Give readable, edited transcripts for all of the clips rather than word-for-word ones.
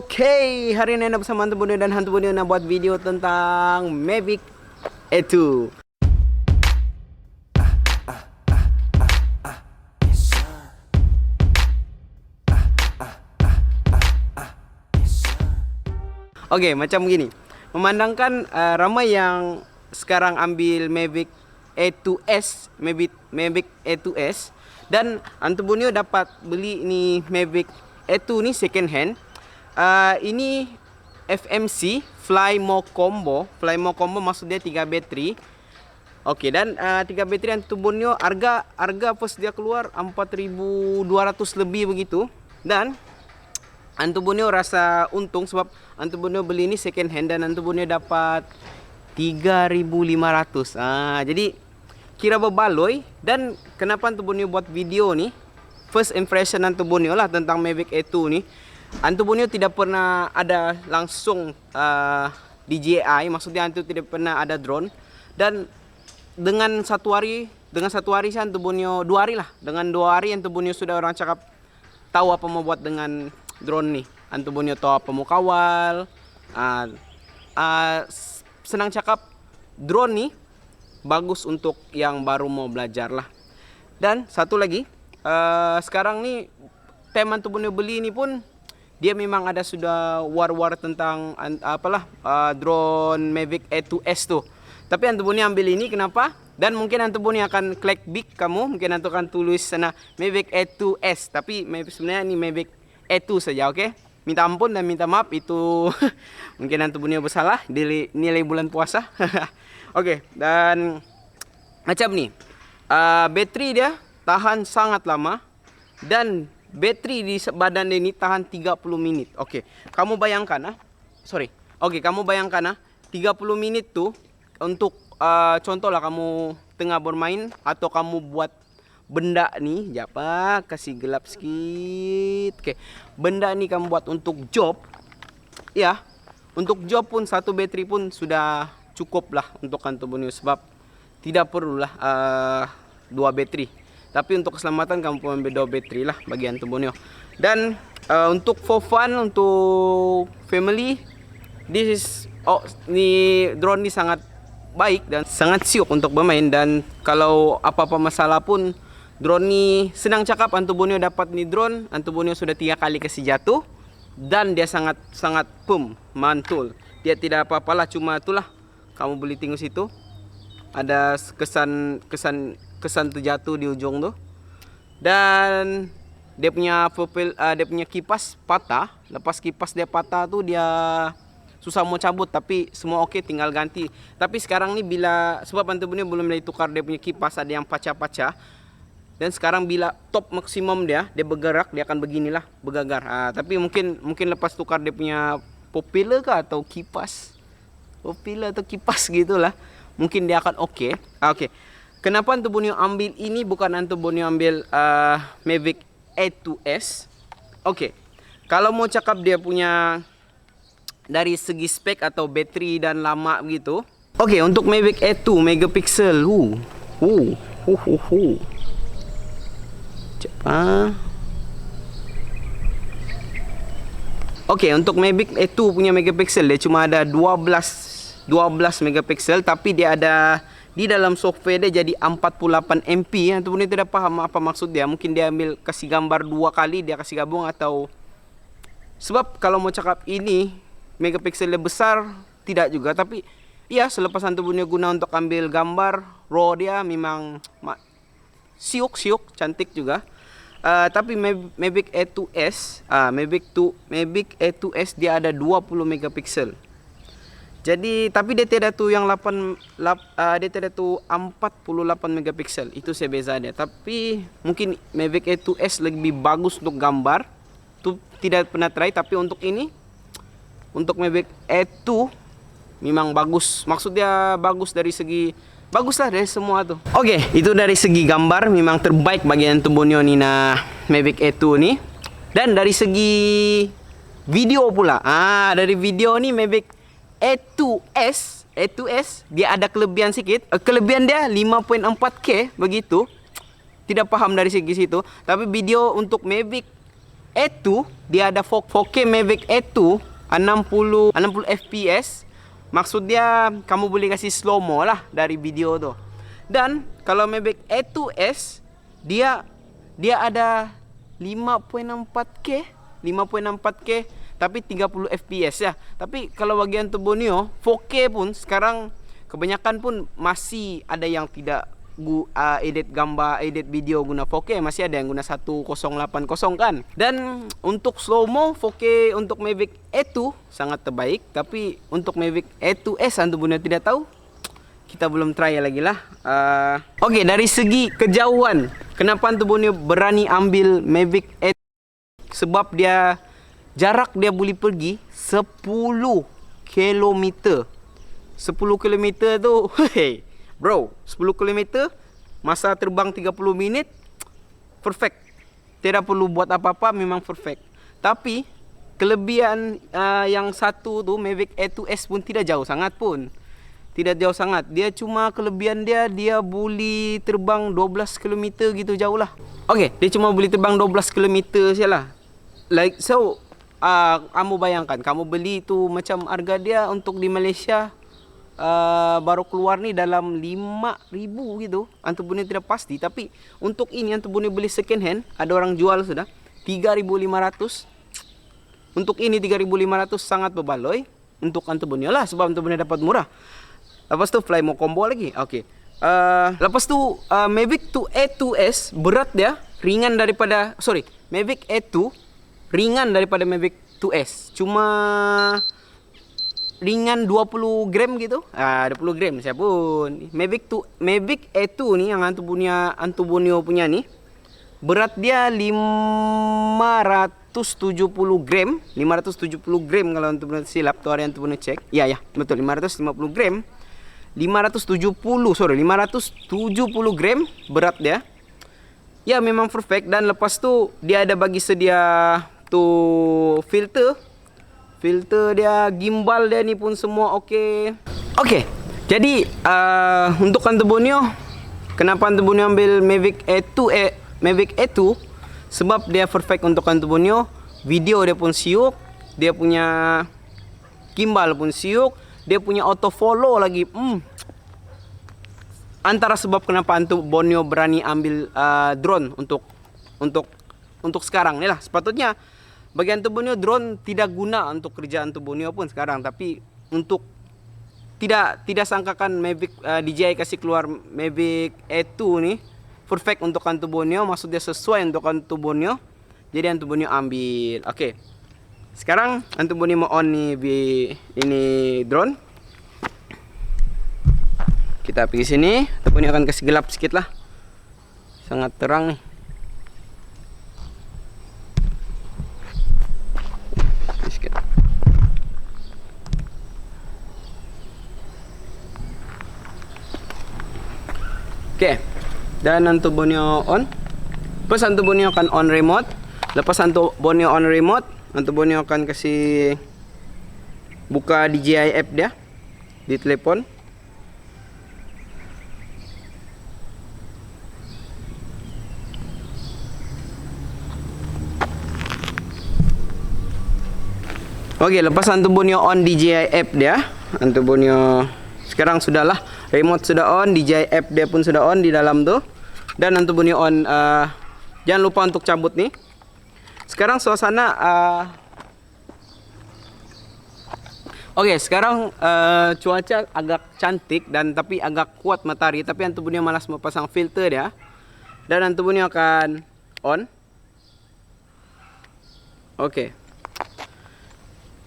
Oke, hari ini Anda bersama Hantu Bonio dan Hantu Bonio nak buat video tentang Mavic Air 2. Oke, macam begini. Memandangkan ramai yang sekarang ambil Mavic Air 2S, Mavic Air 2S, dan Hantu Bonio dapat beli ni Mavic Air 2 ni second hand. Ini FMC Fly More Combo. Fly More Combo maksud dia 3 bateri. Okey, dan 3 bateri Hantu Bonio harga first dia keluar 4.200 lebih begitu. Dan Hantu Bonio rasa untung sebab Hantu Bonio beli ni second hand dan Hantu Bonio dapat 3.500. Jadi kira berbaloi. Dan kenapa Hantu Bonio buat video ni? First impression Hantu Bonio lah tentang Mavic Air 2 ni. Hantu Bonio tidak pernah ada langsung DJI, maksudnya Hantu tidak pernah ada drone. Dan dengan satu hari sih Hantu Bonio 2 hari lah. Dengan 2 hari Hantu Bonio sudah orang cakap tahu apa mau buat dengan drone nih. Hantu Bonio tahu apa mau kawal. Senang cakap drone nih bagus untuk yang baru mau belajar lah. Dan satu lagi, sekarang nih tema Hantu Bonio beli ini pun dia memang ada sudah war tentang drone Mavic Air 2S tuh. Tapi Hantu Bonio ambil ini kenapa? Dan mungkin Hantu Bonio akan klik big kamu, mungkin Hantu akan tulis sana Mavic Air 2S, tapi sebenarnya ini Mavic Air 2 saja, oke? Minta ampun dan minta maaf itu mungkin Hantu Bonio bersalah di nilai bulan puasa. Oke, dan macam nih. Bateri dia tahan sangat lama dan bateri di badan dia ini tahan 30 menit. Oke, kamu bayangkan kamu bayangkan 30 menit tuh untuk contoh lah kamu tengah bermain atau kamu buat benda nih, kasih gelap sedikit. Oke, benda nih kamu buat untuk job. Ya, untuk job pun satu bateri pun sudah cukup lah untuk Hantu Bonio sebab tidak perlulah 2 bateri. Tapi untuk keselamatan kamu perlu ambil 2 bateri lah bagi Hantu Bonio. Dan untuk for fun, untuk family, ni drone ni sangat baik dan sangat siuk untuk bermain. Dan kalau apa-apa masalah pun drone ni senang cakap Hantu Bonio dapat ni drone, Hantu Bonio sudah 3 kali kasih jatuh dan dia sangat mantul. Dia tidak apa-apalah, cuma itulah kamu boleh tengok situ ada kesan terjatuh di ujung tuh. Dan dia punya kipas patah. Lepas kipas dia patah tuh dia susah mau cabut, tapi semua oke, tinggal ganti. Tapi sekarang nih sebab Hantu Bonio belum boleh tukar dia punya kipas, ada yang pecah-pecah. Dan sekarang bila top maksimum dia bergerak, dia akan beginilah, bergagar. Tapi mungkin lepas tukar dia punya popular kah atau kipas. Popular atau kipas gitulah. Mungkin dia akan oke. Oke. Kenapa Hantu Bonio ambil ini bukan Hantu Bonio ambil Mavic Air 2S? Oke. Kalau mau cakap dia punya dari segi spek atau bateri dan lama begitu. Oke, untuk Mavic Air 2 megapiksel. Oke, untuk Mavic Air 2 punya megapiksel dia cuma ada 12 megapiksel, tapi dia ada di dalam software dia jadi 48 MP. Hantu Bonio tidak paham apa maksud dia. Mungkin dia ambil kasih gambar 2 kali, dia kasih gabung atau sebab kalau mau cakap ini megapikselnya besar tidak juga, tapi iya selepas Hantu Bonio guna untuk ambil gambar raw dia memang siuk cantik juga. Tapi Mavic Air 2S, Mavic Air 2S dia ada 20 megapiksel. Jadi tapi dia tidak tuh yang 48 megapiksel. Itu saya beza dia. Tapi mungkin Mavic Air 2S lebih bagus untuk gambar. Tuh tidak pernah try, tapi untuk ini, untuk Mavic Air 2 memang bagus. Maksud dia bagus dari segi baguslah dari semua tuh. Oke, itu dari segi gambar memang terbaik bagi Hantu Bonio ni Mavic Air 2 ni. Dan dari segi video pula. Dari video ni Mavic Air 2S dia ada kelebihan sikit. Kelebihan dia 5.4K begitu. Tidak paham dari segi situ. Tapi video untuk Mavic E2 dia ada 4K Mavic E2 60 fps. Maksud dia kamu boleh kasih slow mo lah dari video tuh. Dan kalau Mavic E2S dia ada 5.64K tapi 30 fps ya. Tapi kalau bagian Tubonio 4K pun sekarang kebanyakan pun masih ada yang tidak edit gambar, edit video guna 4K, masih ada yang guna 1080 kan. Dan untuk slow mo 4K untuk Mavic E2 sangat terbaik, tapi untuk Mavic E2S antum punya tidak tahu. Kita belum try lagi lah. Oke, dari segi kejauhan, kenapa antum punya berani ambil Mavic E2? Sebab dia jarak dia boleh pergi 10 km. 10 km tu, hey, bro, 10 km masa terbang 30 minit perfect. Tidak perlu buat apa-apa, memang perfect. Tapi kelebihan yang satu tu Mavic E2S pun tidak jauh sangat pun. Tidak jauh sangat. Dia cuma kelebihan dia boleh terbang 12 km gitu jauh lah. Okey, dia cuma boleh terbang 12 km sajalah. Like so kamu bayangkan kamu beli tu macam harga dia untuk di Malaysia baru keluar ni dalam 5,000 gitu. Antum punya tidak pasti, tapi untuk ini antum punya beli second hand, ada orang jual sudah 3.500. Untuk ini 3.500 sangat berbaloi untuk antum punya lah, sebab antum punya dapat murah. Lepas tu fly mau combo lagi. Okey. Lepas tu Mavic 2 E2S berat dia ringan daripada Mavic E2 ringan daripada Mavic 2S. Cuma ringan 20 gram gitu. 20 gram siapun. Mavic E2 ni yang Antubonio punya ni berat dia 570 gram. 570 gram kalau antum silap tu hari antum cek. Ya, betul 550 gram. 570 gram berat dia. Ya, memang perfect. Dan lepas tu dia ada bagi sedia tu filter dia, gimbal dia ni pun semua okey. Okey. Jadi untuk Antubonio, kenapa Antubonio ambil Mavic E2 sebab dia perfect untuk Antubonio. Video dia pun siuk, dia punya gimbal pun siuk, dia punya auto follow lagi. Antara sebab kenapa Antubonio berani ambil drone untuk sekarang ni lah. Sepatutnya bagi Antubonio drone tidak guna untuk kerja Antubonio pun sekarang, tapi untuk tidak sangkakan Mavic DJI kasih keluar Mavic E2 ni perfect untuk Antubonio, maksudnya sesuai untuk Antubonio. Jadi Antubonio ambil. Okey. Sekarang Antubonio mau on ni ini drone. Kita pergi sini, Antubonio akan kasih gelap sikit lah. Sangat terang nih. Oke, dan Antubonio on. Lepas Antubonio akan on remote. Lepas Antubonio on remote, Antubonio akan kasih buka DJI app dia di telepon. Oke, lepas Antubonio on DJI app dia, Antubonio sekarang sudahlah, remote sudah on, DJI app dia pun sudah on di dalam tu. Dan Antubonio on. Jangan lupa untuk cabut nih. Sekarang suasana Oke, sekarang cuaca agak cantik dan tapi agak kuat matahari, tapi Antubonio malas mau pasang filter dia. Dan Antubonio akan on. Oke.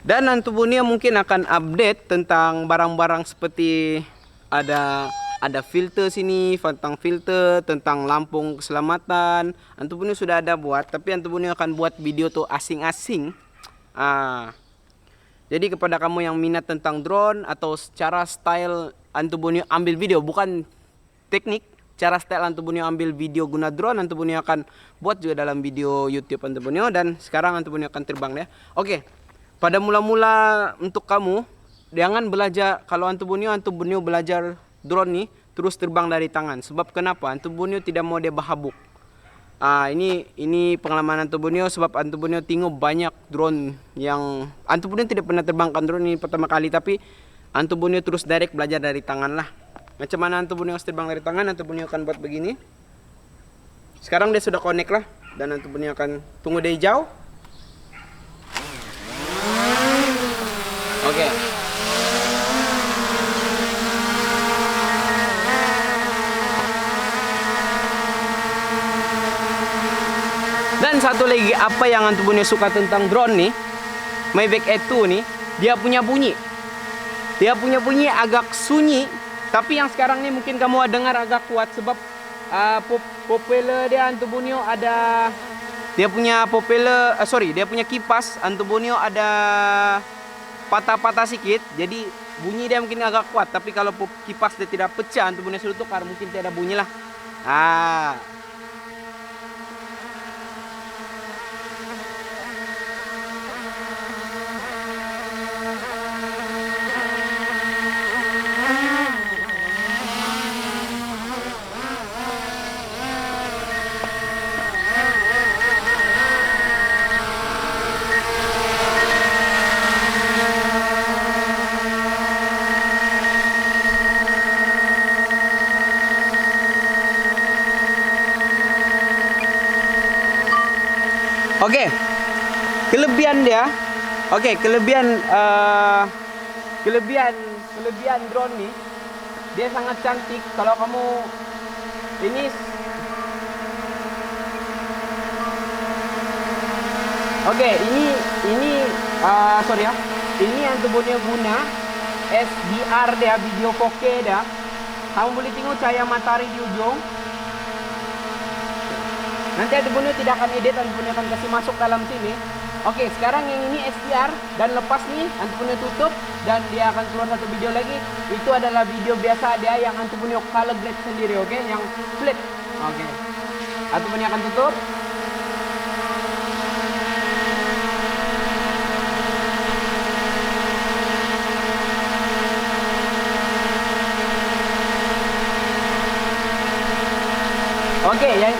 Dan Antubonio mungkin akan update tentang barang-barang seperti ada filter sini, tentang filter, tentang lampu keselamatan. Antubonio sudah ada buat, tapi Antubonio akan buat video tuh asing-asing. Jadi kepada kamu yang minat tentang drone atau cara style Antubonio ambil video, bukan teknik, cara style Antubonio ambil video guna drone, Antubonio akan buat juga dalam video YouTube Antubonio. Dan sekarang Antubonio akan terbang ya. Oke. Pada mula-mula untuk kamu, jangan belajar kalau Antubonio belajar drone nih terus terbang dari tangan. Sebab kenapa? Antubonio tidak mau dia berhabuk. Ini pengalaman Antubunio sebab Antubunio tengok banyak drone yang Antubunio tidak pernah terbangkan drone ini pertama kali, tapi Antubunio terus direct belajar dari tangan lah. Macam mana Antubunio terbang dari tangan, Antubunio akan buat begini. Sekarang dia sudah connect lah dan Antubunio akan tunggu dari jauh. Oke. Dan satu lagi apa yang Antubunio suka tentang drone nih, Mavic Air 2 nih, dia punya bunyi. Dia punya bunyi agak sunyi, tapi yang sekarang nih mungkin kamu dengar agak kuat sebab propeller dia Antubunio ada, dia punya propeller, dia punya kipas Antubunio ada patah-patah sedikit, jadi bunyi dia mungkin agak kuat. Tapi kalau kipas dia tidak pecah, Antubunio sudah tukar, mungkin tidak ada bunyi lah. Oke, kelebihan dia, kelebihan drone nih, dia sangat cantik. Kalau kamu ini, ini Antubunio guna SDR dia, video 4K dia. Kamu boleh tengok cahaya matahari di ujung. Nanti Antubunio tidak akan edit, Antubunio akan kasih masuk dalam sini. Oke, sekarang yang ini SDR dan lepas nih Antubunio tutup dan dia akan keluar satu video lagi. Itu adalah video biasa dia yang Antubunio color grade sendiri, oke? Yang flat. Oke. Antubunio akan tutup. Oke, yang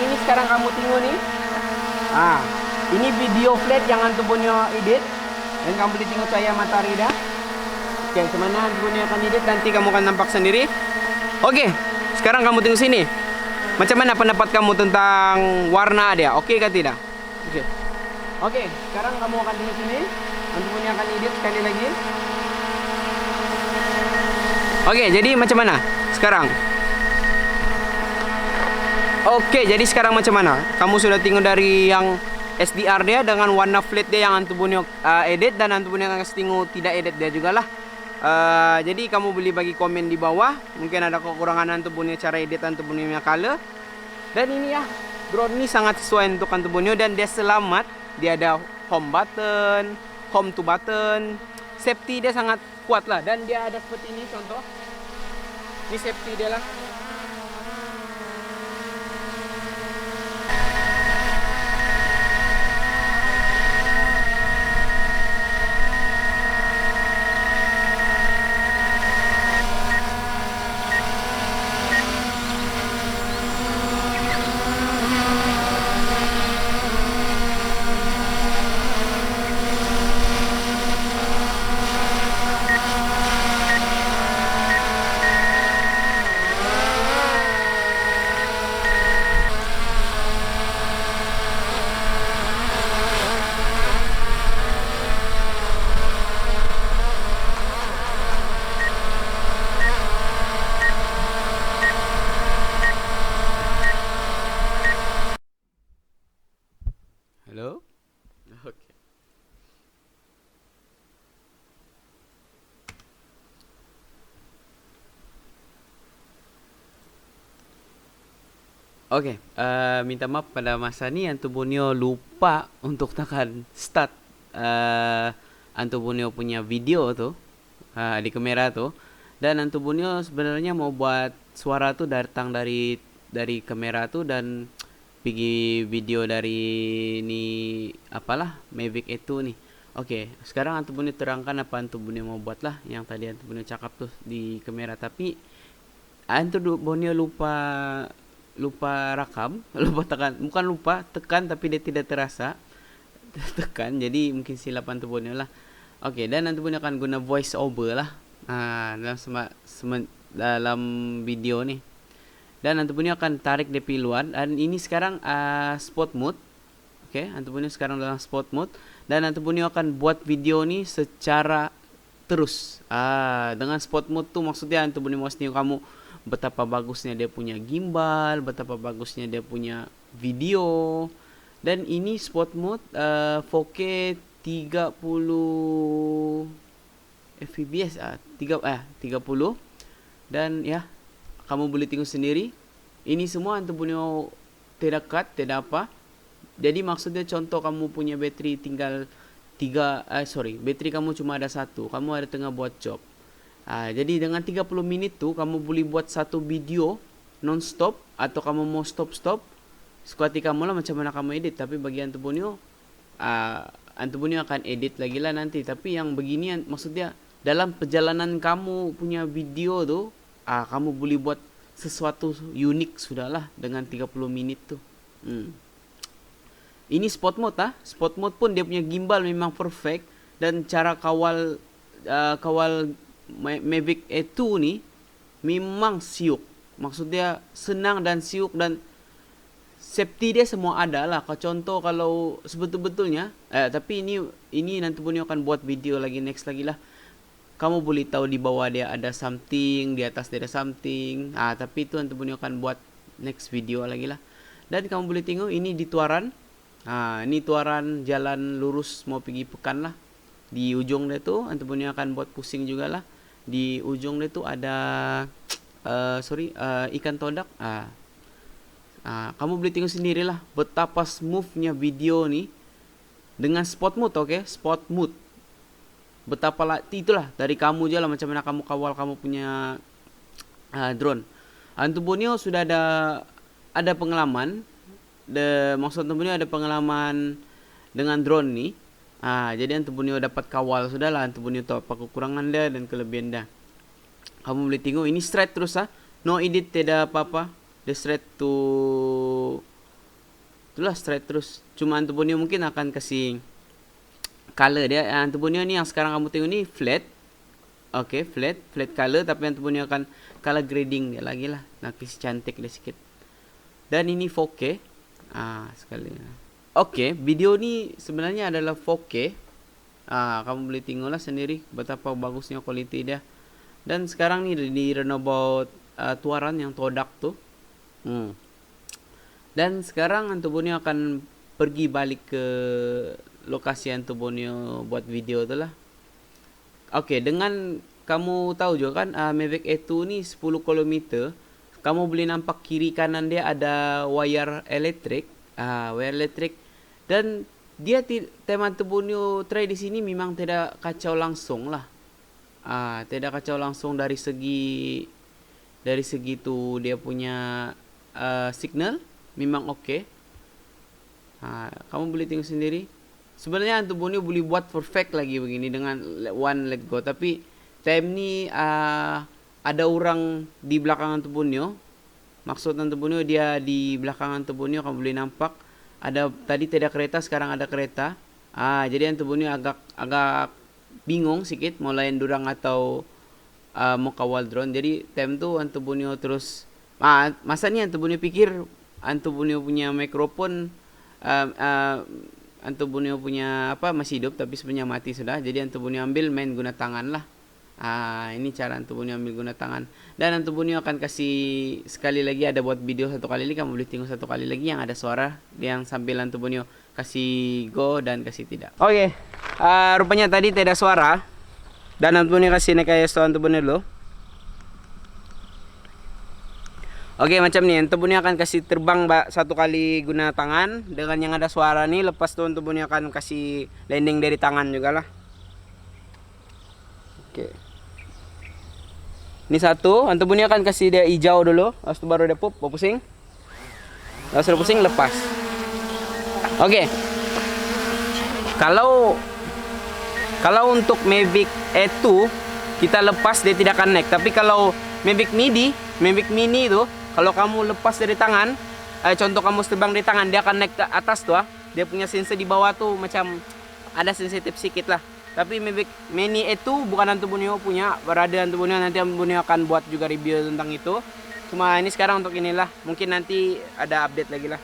ini sekarang kamu tengok nih. Ini video flat yang Antubunio edit dan kamu boleh tengok cahaya matahari dah. Oke, kemana Antubunio akan edit nanti kamu akan nampak sendiri. Oke, sekarang kamu tengok sini. Macam mana pendapat kamu tentang warna dia? Oke kah tidak? Oke, sekarang kamu akan tengok sini. Antubunio akan edit sekali lagi. Oke, jadi macam mana sekarang? Oke, jadi sekarang macam mana? Kamu sudah tengok dari yang SDR dia dengan warna flat dia yang Antubunio edit, dan Antubunio akan tengok tidak edit dia juga lah. Jadi kamu boleh bagi komen di bawah. Mungkin ada kekurangan Antubunio cara edit Antubunio punya color. Dan ini ya, drone ini sangat sesuai untuk Antubunio dan dia selamat. Dia ada home button, home to button. Safety dia sangat kuat lah, dan dia ada seperti ini contoh. Ini safety dia lah. Halo? Oke. Oke, minta maaf pada masa ini Antubunio lupa untuk tekan start Antubunio punya video tuh di kamera tuh, dan Antubunio sebenarnya mau buat suara tuh datang dari kamera tuh dan pergi video dari ini apalah Mavic itu nih. Oke, sekarang Antubunio terangkan apa Antubunio mau buat lah yang tadi Antubunio cakap tuh di kamera, tapi Antubunio lupa lupa rakam, lupa tekan, bukan lupa tekan tapi dia tidak terasa tekan, jadi mungkin silap Antu Bonio lah. Oke, dan Antu Bonio akan guna voice over lah dalam video nih. Dan Antu Bonio akan tarik DP luar, dan ini sekarang spot mode. Oke, Antu Bonio sekarang dalam spot mode, dan Antu Bonio akan buat video nih secara terus. Dengan spot mode tuh maksudnya Antu Bonio mau kamu betapa bagusnya dia punya gimbal, betapa bagusnya dia punya video. Dan ini spot mode 4K 30 fps 30. Dan ya, kamu boleh tengok sendiri. Ini semua Antu Bonio tidak cut, tidak apa. Jadi maksudnya contoh kamu punya bateri tinggal bateri kamu cuma ada 1, kamu ada tengah buat job. Jadi dengan 30 menit tuh kamu boleh buat satu video non-stop, atau kamu mau stop-stop sekuati kamu lah macam mana kamu edit. Tapi bagi Antu Bonio akan edit lagi lah nanti. Tapi yang beginian maksudnya dalam perjalanan kamu punya video tuh kamu boleh buat sesuatu unik sudahlah dengan 30 menit tuh. Ini spot mode Spot mode pun dia punya gimbal memang perfect, dan cara kawal Mavic Air 2 nih memang siuk. Maksudnya senang dan siuk, dan safety dia semua ada lah. Contoh kalau sebetul-betulnya tapi ini nanti Bonio akan buat video lagi next lagi lah. Kamu boleh tahu di bawah dia ada something, di atas dia ada something. Tapi itu nanti Bonio akan buat next video lagi lah. Dan kamu boleh tengok ini di Tuaran. Ini Tuaran jalan lurus mau pergi Pekan lah. Di ujung dia tuh nanti Bonio akan buat pusing juga lah. Di ujung dia tuh ada ikan todak. Kamu boleh tengok sendirilah betapa smoothnya video nih dengan spot mode. Spot mode. Betapa itulah dari kamu je lah macam mana kamu kawal kamu punya drone. Antu Bonio sudah ada pengalaman. Maksud Antu Bonio ada pengalaman dengan drone nih. Jadi Antu Bonio dapat kawal sudahlah. Antu Bonio tahu apa kekurangan dia dan kelebihan dia. Kamu boleh tengok ini straight terus no edit, tidak apa-apa. Dia straight to itulah straight terus. Cuma Antu Bonio mungkin akan kasih color dia. Antu Bonio ni yang sekarang kamu tengok ni flat. Flat color, tapi Antu Bonio akan color grading dia lagi lah. Nak kasih cantik dia sikit. Dan ini 4K. Sekali. Video ni sebenarnya adalah 4K. Kamu boleh tengoklah sendiri betapa bagusnya kualiti dia. Dan sekarang ni di runabout Tuaran yang Todak tu. Dan sekarang Antu Bonio akan pergi balik ke lokasi Antu Bonio buat video tu lah. Dengan kamu tahu juga kan Mavic Air 2 ni 10 km. Kamu boleh nampak kiri kanan dia ada wire elektrik. Dan dia tema Antu Bonio try di sini memang tidak kacau langsung lah. Tidak kacau langsung dari segi tu dia punya signal memang okey. Kamu boleh tengok sendiri. Sebenarnya Antu Bonio boleh buat perfect lagi begini dengan one let go, tapi time ni ada orang di belakang Antu Bonio. Maksud Antu Bonio dia di belakang Antu Bonio, kamu boleh nampak ada tadi tidak kereta, sekarang ada kereta. Jadi Antu Bonio agak bingung sikit mau layan durang atau mau kawal drone. Jadi time tu Antu Bonio terus masa ni Antu Bonio pikir Antu Bonio punya mikrofon Antu Bonio punya masih hidup, tapi sebenarnya mati sudah. Jadi Antu Bonio ambil main guna tangan lah. Ini cara Antu Bonio ambil guna tangan. Dan Antu Bonio akan kasih sekali lagi ada buat video satu kali lagi. Kamu boleh tengok satu kali lagi yang ada suara yang sambil Antu Bonio kasih go dan kasih tidak. Rupanya tadi tidak suara. Dan Antu Bonio kasih naik Antu Bonio dulu. Macam ni Antu Bonio akan kasih terbang satu kali guna tangan dengan yang ada suara ni. Lepas tu Antu Bonio akan kasih landing dari tangan juga lah. Ini satu, Antu Bonio akan kasih dia hijau dulu. Lepas tu baru dia pusing. Lepas sudah pusing lepas. Kalau untuk Mavic Air 2 kita lepas dia tidak akan naik. Tapi kalau Mavic Mini tu kalau kamu lepas dari tangan, contoh kamu terbang dari tangan, dia akan naik ke atas tuh. Dia punya sensor di bawah tuh macam ada sensitif sedikit lah. Tapi Mini itu bukan Hantu Borneo punya, berada Hantu Borneo, nanti Hantu Borneo akan buat juga review tentang itu. Cuma ini sekarang untuk inilah, mungkin nanti ada update lagi lah.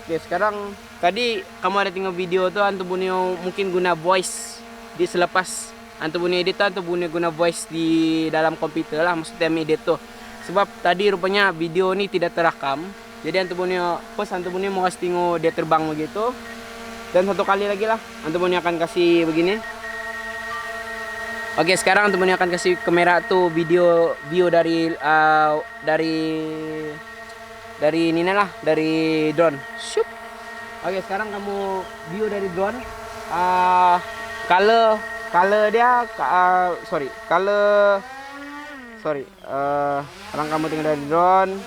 Oke, sekarang tadi kamu ada tengok video tuh Hantu Borneo mungkin guna voice di selepas Hantu Borneo edit tuh, Hantu Borneo guna voice di dalam komputer lah, maksudnya edit tuh. Sebab tadi rupanya video ini tidak terekam. Jadi Hantu Borneo mau kasih tengok dia terbang begitu. Dan satu kali lagi lah Hantu Borneo akan kasih begini. Oke, sekarang Hantu Borneo akan kasih kamera tuh video dari ini lah, dari drone. Shoot. Oke, sekarang kamu view dari drone. Color dia sekarang kamu tengok dari drone.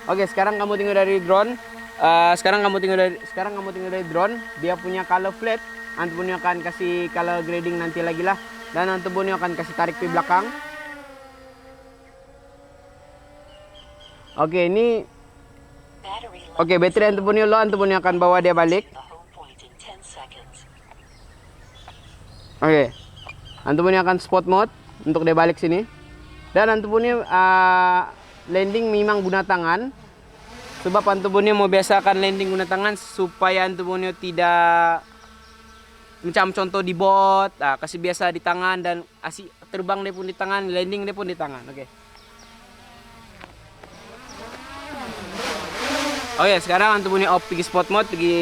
Oke, sekarang kamu tengok dari drone. Sekarang kamu tengok dari drone, dia punya color flat. Hantu Borneo akan kasih color grading nanti lagi lah, dan Hantu Borneo akan kasih tarik ke belakang. Oke, ini baterai Hantu Borneo low, Hantu Borneo akan bawa dia balik. Oke, Hantu Borneo akan spot mode untuk dia balik sini. Dan Hantu Borneo landing memang guna tangan. Sebab Hantu Borneo mau biasakan landing guna tangan supaya Hantu Borneo tidak macam contoh di bot, kasih biasa di tangan, dan asik terbang dia pun di tangan, landing dia pun di tangan. Oke, sekarang Hantu Borneo off pergi spot mode, pergi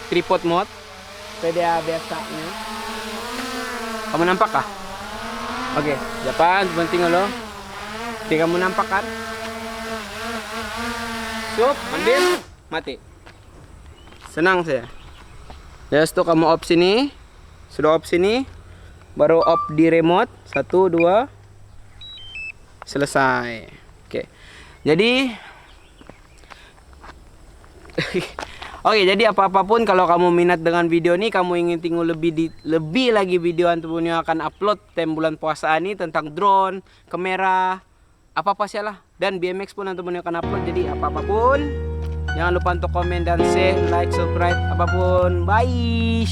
tripod mode. Supaya dia biasanya. Kamu nampak kah? Oke, Japan penting lo. Jadi kamu nampak kan? Sup, ambil, mati. Senang saya. Just tuh kamu off sini. Sudah off sini, baru off di remote. 1, 2, selesai. Oke. Jadi Oke, jadi apapun kalau kamu minat dengan video ini, kamu ingin tengok lebih lagi video Hantu Borneo akan upload tem bulan puasa ini tentang drone, kamera, apa-apa salah, dan BMX pun Hantu Borneo akan upload. Jadi apapun, jangan lupa untuk komen dan share, like, subscribe, apapun. Bye.